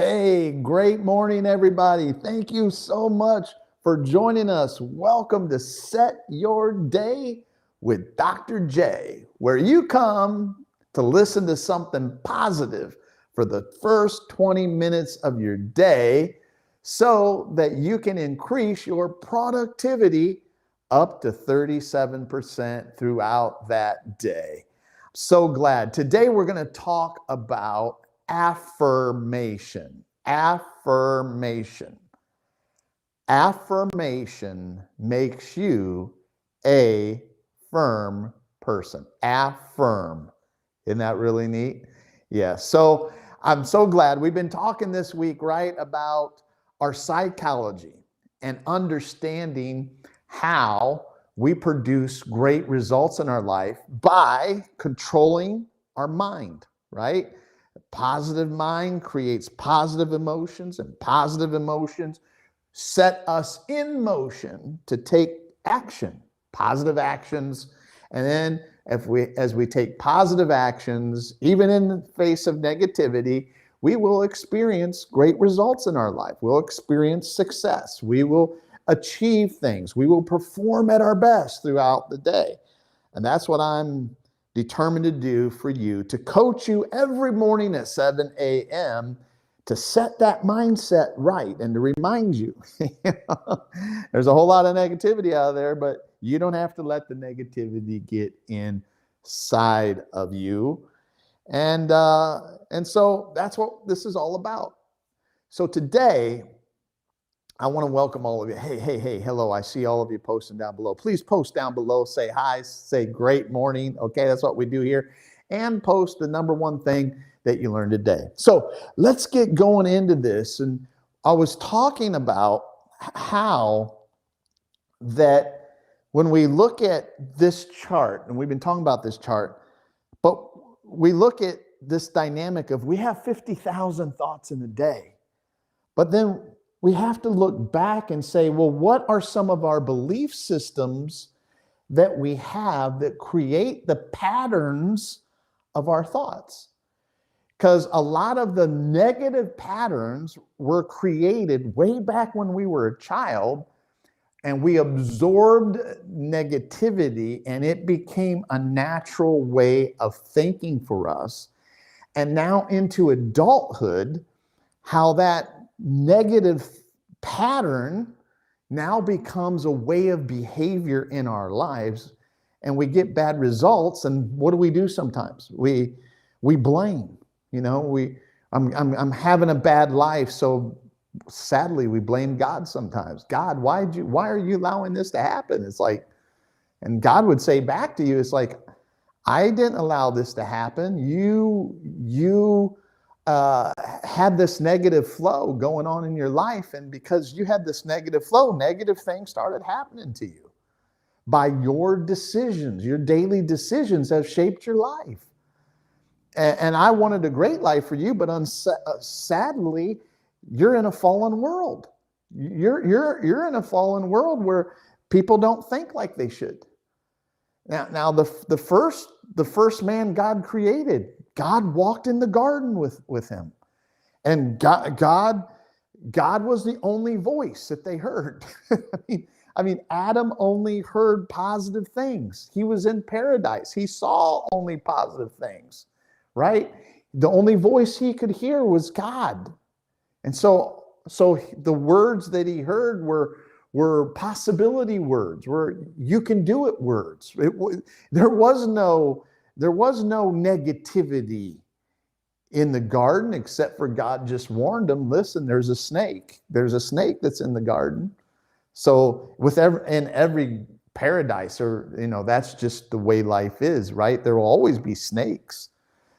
Hey, great morning, everybody. Thank you so much for joining us. Welcome to Set Your Day with Dr. J, where you come to listen to something positive for the first 20 minutes of your day so that you can increase your productivity up to 37% throughout that day. So glad. Today we're going to talk about affirmation. Affirmation. Affirmation makes you a firm person. Affirm. Isn't that really neat? Yeah. So I'm so glad we've been talking this week, right, about our psychology and understanding how we produce great results in our life by controlling our mind, right? A positive mind creates positive emotions, and positive emotions set us in motion to take action, positive actions. And then as we take positive actions, even in the face of negativity, we will experience great results in our life. We'll experience success. We will achieve things. We will perform at our best throughout the day. And that's what I'm determined to do for you, to coach you every morning at 7 a.m. to set that mindset right and to remind you. There's a whole lot of negativity out there, but you don't have to let the negativity get inside of you. And so that's what this is all about. So today, I want to welcome all of you. Hey, hello. I see all of you posting down below. Please post down below, say hi, say great morning. Okay, that's what we do here. And post the number one thing that you learned today. So let's get going into this. And I was talking about how that when we look at this chart, and we've been talking about this chart, but we look at this dynamic of we have 50,000 thoughts in a day. But then we have to look back and say, well, what are some of our belief systems that we have that create the patterns of our thoughts? Because a lot of the negative patterns were created way back when we were a child, and we absorbed negativity, and it became a natural way of thinking for us. And now into adulthood, how that negative pattern now becomes a way of behavior in our lives, and we get bad results. And what do we do sometimes? We blame. I'm having a bad life, so sadly we blame God sometimes. God, why are you allowing this to happen? It's like, and God would say back to you, it's like, I didn't allow this to happen. You had this negative flow going on in your life, and because you had this negative flow, negative things started happening to you by your decisions. Your daily decisions have shaped your life. And I wanted a great life for you, but sadly, you're in a fallen world. You're in a fallen world where people don't think like they should. Now the first man God created, God walked in the garden with him, and God was the only voice that they heard. I mean, Adam only heard positive things. He was in paradise. He saw only positive things, right? The only voice he could hear was God. And so the words that he heard were possibility words, were you can do it words. There was no negativity in the garden, except for God just warned them, listen, there's a snake. There's a snake that's in the garden. So in every paradise, or that's just the way life is, right? There will always be snakes.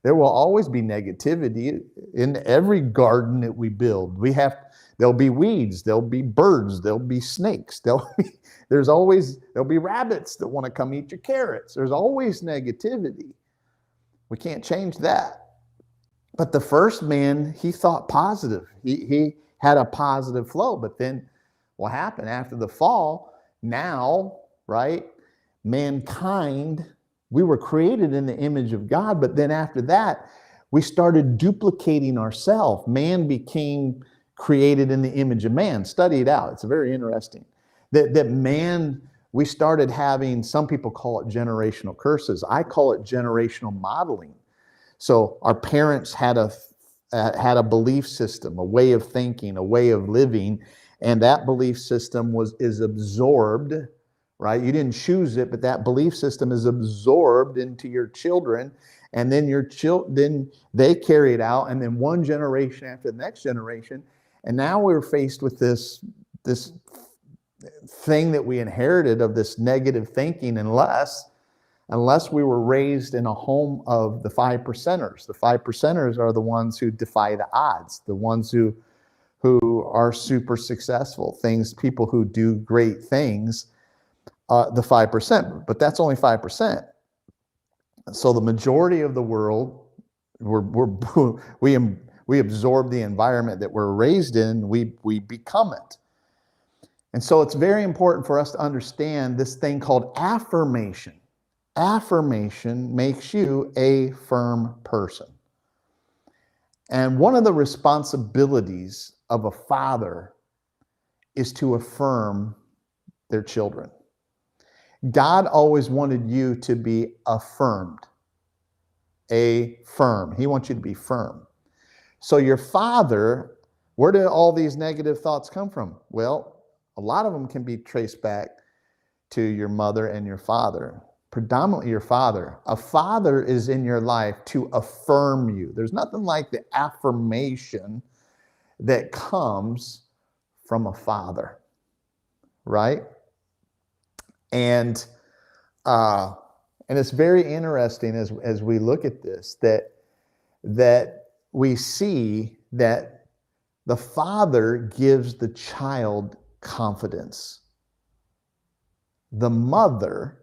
There will always be negativity in every garden that we build. There'll be weeds, there'll be birds, there'll be snakes, there'll be rabbits that want to come eat your carrots. There's always negativity. We can't change that. But the first man, he thought positive. He had a positive flow. But then what happened after the fall? Now, right? Mankind, we were created in the image of God, but then after that, We started duplicating ourselves. Man became created in the image of man. Study it out. It's very interesting. That man, we started having, some people call it generational curses. I call it generational modeling. So our parents had a belief system, a way of thinking, a way of living, and that belief system is absorbed, right? You didn't choose it, but that belief system is absorbed into your children, and then then they carry it out, and then one generation after the next generation, and now we're faced with this thing that we inherited of this negative thinking, unless we were raised in a home of the 5%ers. The 5%ers are the ones who defy the odds, the ones who are super successful, people who do great things, the 5%, but that's only 5%. So the majority of the world, we absorb the environment that we're raised in, we become it. And so it's very important for us to understand this thing called affirmation. Affirmation makes you a firm person. And one of the responsibilities of a father is to affirm their children. God always wanted you to be affirmed. He wants you to be firm. So your father, where did all these negative thoughts come from? Well, a lot of them can be traced back to your mother and your father. Predominantly your father. A father is in your life to affirm you. There's nothing like the affirmation that comes from a father, right? And it's very interesting as we look at this that we see that the father gives the child confidence. The mother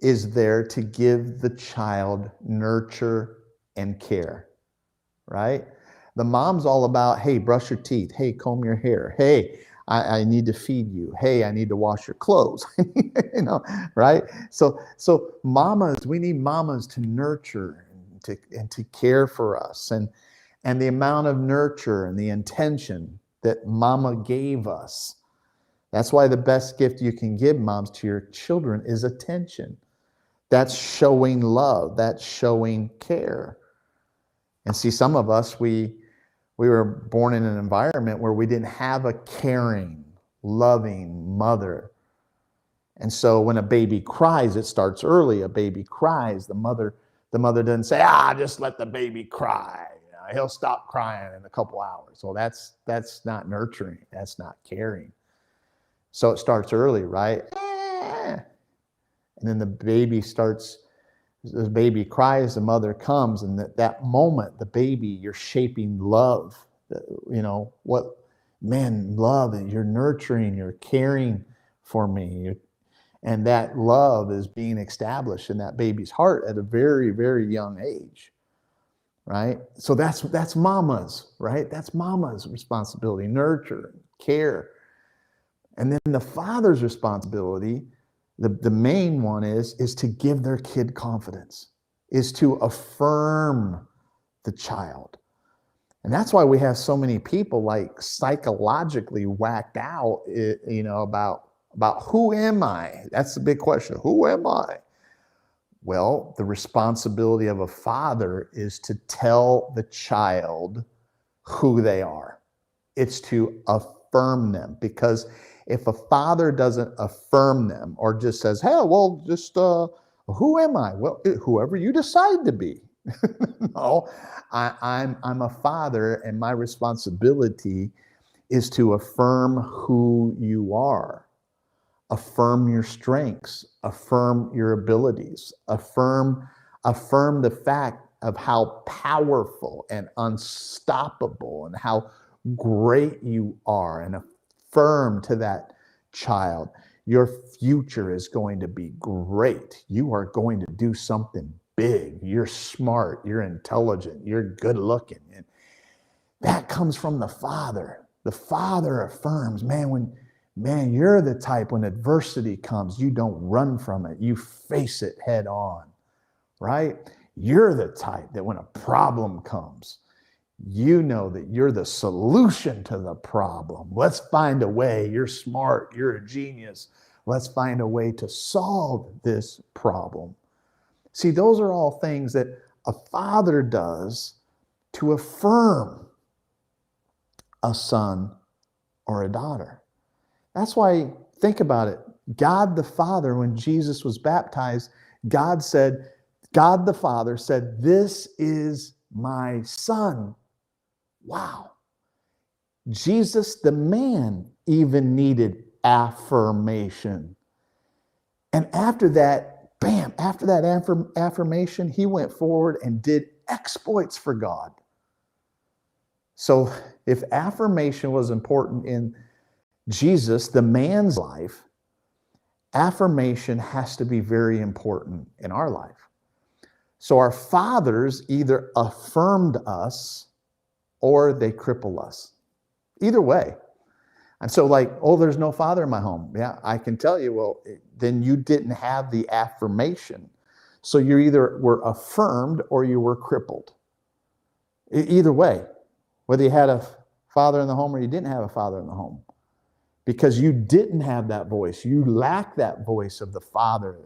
is there to give the child nurture and care, right? The mom's all about, hey, brush your teeth. Hey, comb your hair. Hey, I need to feed you. Hey, I need to wash your clothes. Right? So mamas, we need mamas to nurture and to care for us. And the amount of nurture and the intention that mama gave us. That's why the best gift you can give, moms, to your children is attention. That's showing love. That's showing care. And see, some of us, we were born in an environment where we didn't have a caring, loving mother. And so when a baby cries, it starts early. A baby cries, the mother doesn't say, just let the baby cry. He'll stop crying in a couple hours. Well, that's not nurturing. That's not caring. So it starts early, right? And then the baby cries, the mother comes, and that moment, the baby, you're shaping love. Love, and you're nurturing, you're caring for me. And that love is being established in that baby's heart at a very, very young age. Right? So that's mama's, right? That's mama's responsibility, nurture, care. And then the father's responsibility, the main one is to give their kid confidence, is to affirm the child. And that's why we have so many people like psychologically whacked out, about who am I? That's the big question. Who am I? Well, the responsibility of a father is to tell the child who they are. It's to affirm them, because if a father doesn't affirm them or just says, hey, well, just who am I? Well, whoever you decide to be. No, I'm a father, and my responsibility is to affirm who you are. Affirm your strengths, affirm your abilities, affirm the fact of how powerful and unstoppable and how great you are, and affirm to that child, your future is going to be great. You are going to do something big. You're smart, you're intelligent, you're good looking. And that comes from the father. The father affirms, Man, you're the type, when adversity comes, you don't run from it. You face it head on, right? You're the type that when a problem comes, you know that you're the solution to the problem. Let's find a way. You're smart. You're a genius. Let's find a way to solve this problem. See, those are all things that a father does to affirm a son or a daughter. That's why, think about it. God the Father, when Jesus was baptized, God the Father said, "This is my son." Wow. Jesus, the man, even needed affirmation. And after that, bam, after that affirmation, he went forward and did exploits for God. So if affirmation was important in Jesus, the man's life, affirmation has to be very important in our life. So our fathers either affirmed us or they cripple us. Either way. And so like, oh, there's no father in my home. Yeah, I can tell you, well, then you didn't have the affirmation. So you either were affirmed or you were crippled. Either way, whether you had a father in the home or you didn't have a father in the home. Because you didn't have that voice. You lack that voice of the Father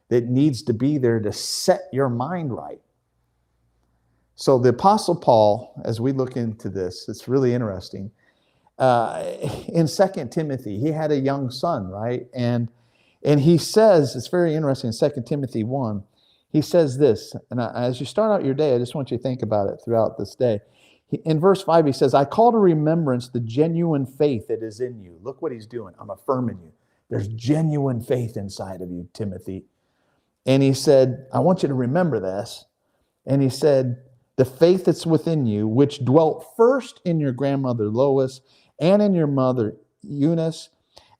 that needs to be there to set your mind right. So the Apostle Paul, as we look into this, it's really interesting. In 2 Timothy, he had a young son, right? And he says, it's very interesting, in 2 Timothy 1, he says this, and as you start out your day, I just want you to think about it throughout this day. In verse 5, he says, "I call to remembrance the genuine faith that is in you." Look what he's doing. I'm affirming you. There's genuine faith inside of you, Timothy. And he said, I want you to remember this. And he said, "The faith that's within you, which dwelt first in your grandmother Lois and in your mother Eunice.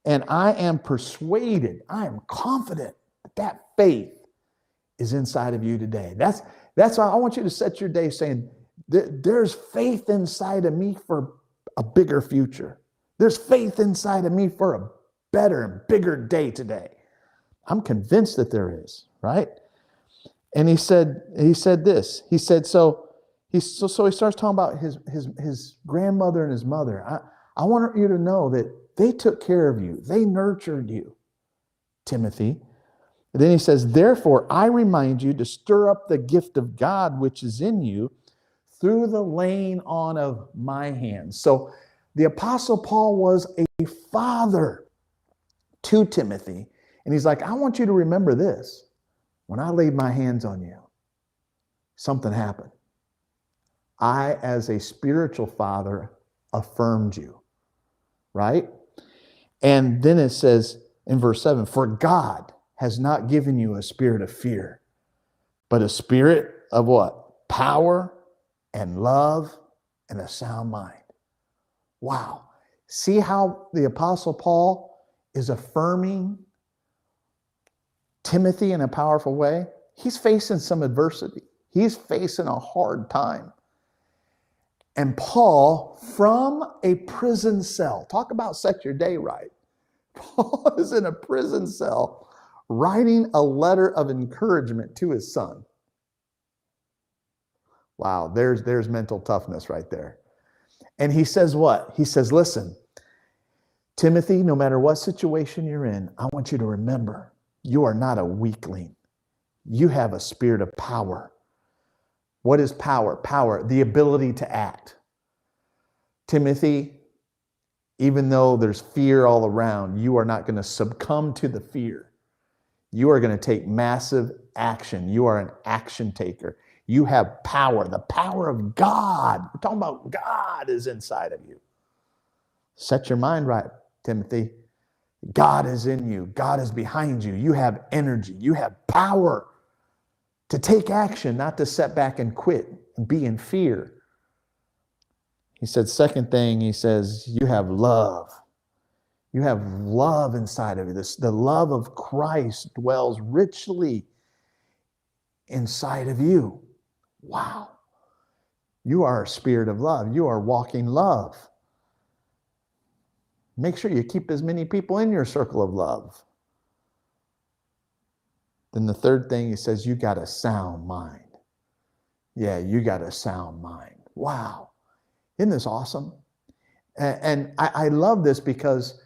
And I am persuaded, I am confident that faith is inside of you today." That's why I want you to set your day saying, there's faith inside of me for a bigger future. There's faith inside of me for a better and bigger day today. I'm convinced that there is, right? And he said this. He said, so he starts talking about his grandmother and his mother. I want you to know that they took care of you. They nurtured you, Timothy. And then he says, "Therefore, I remind you to stir up the gift of God which is in you through the laying on of my hands." So the Apostle Paul was a father to Timothy. And he's like, I want you to remember this. When I laid my hands on you, something happened. I, as a spiritual father, affirmed you. Right? And then it says in verse 7, "For God has not given you a spirit of fear, but a spirit of" what? "Power and love and a sound mind." Wow. See how the Apostle Paul is affirming Timothy in a powerful way? He's facing some adversity. He's facing a hard time. And Paul, from a prison cell, talk about set your day right. Paul is in a prison cell writing a letter of encouragement to his son. Wow, there's mental toughness right there. And he says what? He says, "Listen, Timothy, no matter what situation you're in, I want you to remember, you are not a weakling. You have a spirit of power." What is power? Power, the ability to act. Timothy, even though there's fear all around, you are not going to succumb to the fear. You are going to take massive action. You are an action taker. You have power. The power of God. We're talking about God is inside of you. Set your mind right, Timothy. God is in you. God is behind you. You have energy. You have power to take action, not to sit back and quit and be in fear. He said, second thing, he says, you have love. You have love inside of you. The love of Christ dwells richly inside of you. Wow. You are a spirit of love. You are walking love. Make sure you keep as many people in your circle of love. Then the third thing, he says, you got a sound mind. Yeah, you got a sound mind. Wow. Isn't this awesome? And I love this because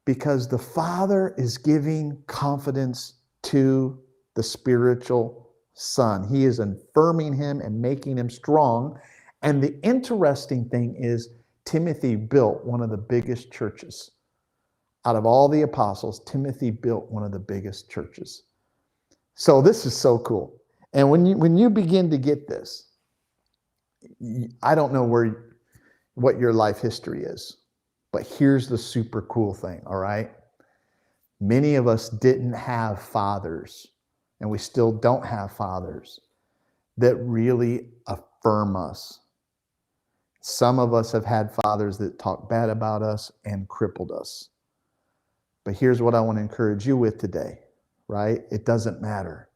the Father is giving confidence to the spiritual son. He is affirming him and making him strong. And the interesting thing is, Timothy built one of the biggest churches. Out of all the apostles, Timothy built one of the biggest churches. So this is so cool. And when you begin to get this, I don't know what your life history is, but here's the super cool thing, all right? Many of us didn't have fathers, and we still don't have fathers that really affirm us. Some of us have had fathers that talk bad about us and crippled us. But here's what I want to encourage you with today, right? It doesn't matter,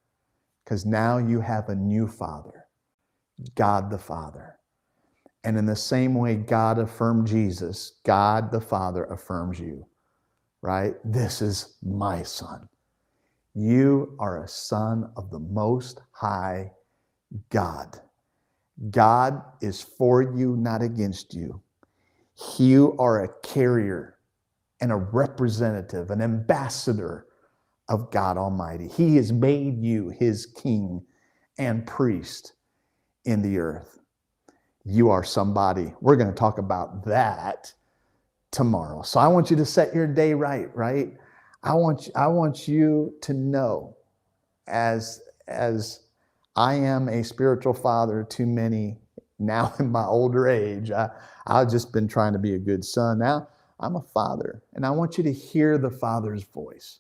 because now you have a new Father, God the Father. And in the same way God affirmed Jesus, God the Father affirms you, right? This is my son. You are a son of the Most High God. God is for you, not against you. You are a carrier and a representative, an ambassador of God Almighty. He has made you his king and priest in the earth. You are somebody. We're going to talk about that tomorrow. So I want you to set your day right? I want you to know, as I am a spiritual father to many now in my older age. I've just been trying to be a good son. Now I'm a father, and I want you to hear the Father's voice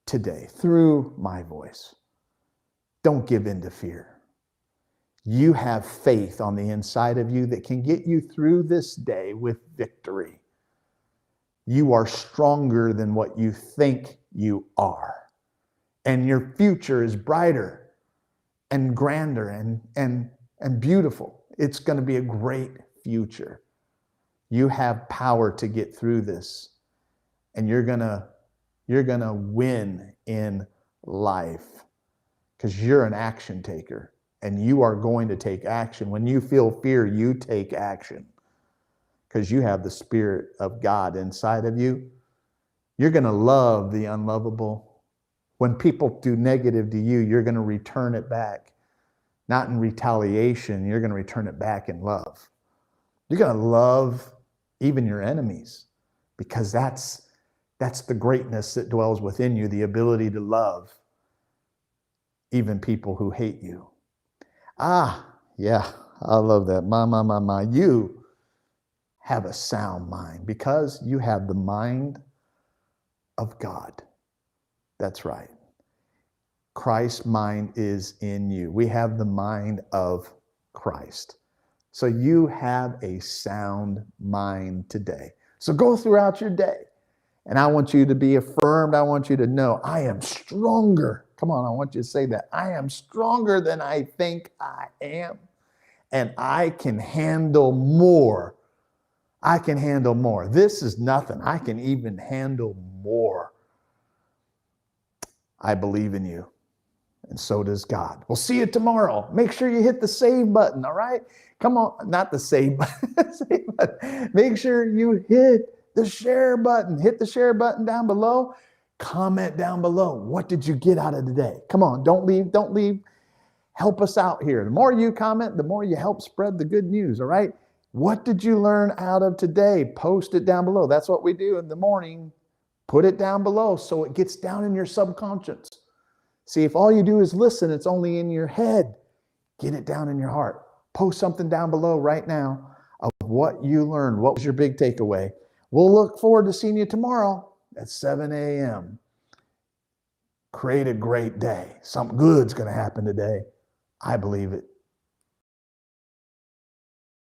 today through my voice. Don't give in to fear. You have faith on the inside of you that can get you through this day with victory. You are stronger than what you think you are. And your future is brighter and grander and beautiful. It's going to be a great future. You have power to get through this. And you're going to win in life, because you're an action taker. And you are going to take action. When you feel fear, you take action, because you have the Spirit of God inside of you. You're going to love the unlovable. When people do negative to you, you're going to return it back. Not in retaliation, you're going to return it back in love. You're going to love even your enemies, because that's the greatness that dwells within you, the ability to love even people who hate you. Yeah, I love that. My. You have a sound mind because you have the mind of God. That's right. Christ's mind is in you. We have the mind of Christ. So you have a sound mind today. So go throughout your day, and I want you to be affirmed. I want you to know, I am stronger. Come on, I want you to say that. I am stronger than I think I am. And I can handle more. I can handle more. This is nothing. I can even handle more. I believe in you. And so does God. We'll see you tomorrow. Make sure you hit the save button, all right? Come on, not the save button. Save button. Make sure you hit the share button. Hit the share button down below. Comment down below. What did you get out of today? Come on, don't leave. Help us out here. The more you comment, the more you help spread the good news, all right? What did you learn out of today? Post it down below. That's what we do in the morning. Put it down below so it gets down in your subconscious. See, if all you do is listen, it's only in your head. Get it down in your heart. Post something down below right now of what you learned. What was your big takeaway? We'll look forward to seeing you tomorrow at 7 a.m. Create a great day. Something good's going to happen today. I believe it.